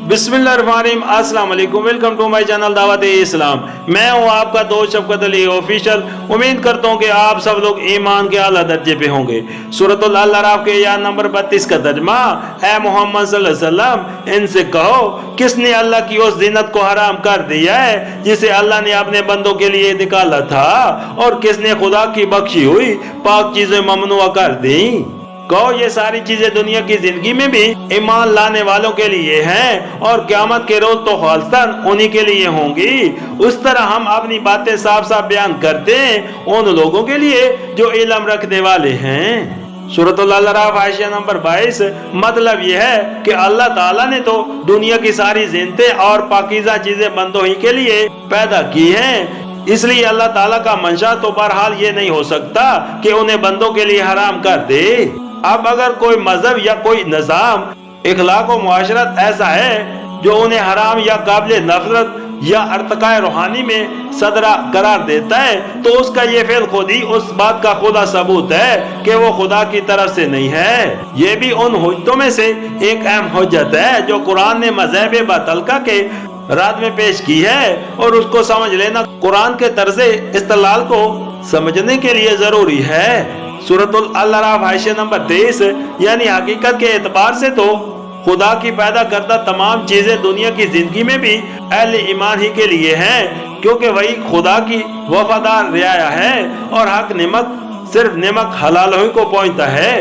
बिस्मिल्लाहिर्रहमानिर्रहीम, अस्सलाम वालेकुम। वेलकम टू माय चैनल दावत इस्लाम। मैं हूं आपका दोस्त शफकत अली ऑफिशियल। उम्मीद करता हूं कि आप सब लोग ईमान के आला दर्जे पे होंगे। सूरतुल अल-अराफ के आयत नंबर 32 का तर्जुमा, ऐ मोहम्मद सल्लल्लाहु अलैहि वसल्लम इनसे कहो, किसने अल्लाह की उस ज़िन्नत को हराम कर दिया है जिसे अल्लाह ने अपने बंदों के लिए निकाला था, और किसने खुदा की बख्शी हुई पाक चीजें ममनुआ कर दी। कहो, ये सारी चीजें दुनिया की जिंदगी में भी ईमान लाने वालों के लिए हैं और क़यामत के रोज तो खालिसन उन्हीं के लिए होंगी। उस तरह हम अपनी बातें साफ साफ बयान करते हैं उन लोगों के लिए जो इल्म रखने वाले हैं। सूरतुल अल-अराफ आयत नंबर 22। मतलब यह है कि अल्लाह ताला ने तो दुनिया की सारी जिन्नतें और पाकीज़ा चीजें बंदों ही के लिए पैदा की हैं, इसलिए अल्लाह ताला का मंशा तो बहरहाल ये नहीं हो सकता कि उन्हें बंदों के लिए हराम कर दे। अब अगर कोई मजहब या कोई निज़ाम, इखलाक और मुआशरत ऐसा है जो उन्हें हराम या काबिल नफरत या अर्तकाए रूहानी में सदरा करार देता है, तो उसका ये फेल खुद ही उस बात का खुदा सबूत है कि वो खुदा की तरफ से नहीं है। ये भी उन हुज्जतों में से एक अहम हुज्जत है जो कुरान ने मज़हब बातिल के रात में पेश की है, और उसको समझ लेना कुरान के तर्ज़े इस्तेलाल को समझने के लिए जरूरी है। सूरतुल अल-अराफ आयत नंबर 23। यानी हकीकत के एतबार से तो खुदा की पैदा करता तमाम चीजें दुनिया की जिंदगी में भी अहले ईमान ही के लिए हैं, क्योंकि वही खुदा की वफादार रियाया है और हक निमक सिर्फ निमक हलाल ही को पहुंचता है।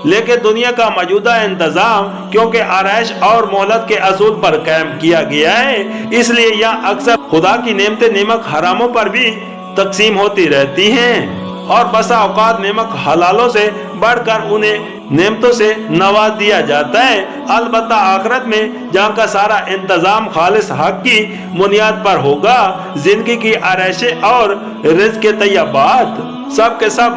लेकिन दुनिया का मौजूदा इंतजाम क्योंकि आरैश और मोहलत के असूल पर कायम किया गया है, इसलिए यह अक्सर खुदा की नेमतें निमक हरामों पर भी तकसीम होती रहती हैं, और बसा औकात नेमक हलालों से बढ़कर उन्हें नेमतों से नवाज दिया जाता है। अलबत्ता आखिरत में जहाँ का सारा इंतजाम खालिस हक की बुनियाद पर होगा, जिंदगी की आरैशें और रिज़्क़ के तैयबात सब के सब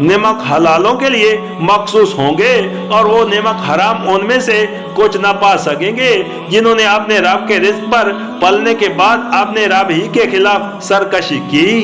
नेमक हलालों के लिए मखसूस होंगे, और वो नेमक हराम उनमें से कुछ न पा सकेंगे जिन्होंने अपने रब के रिज़्क़ पर पलने के बाद अपने रब ही के खिलाफ सरकशी की।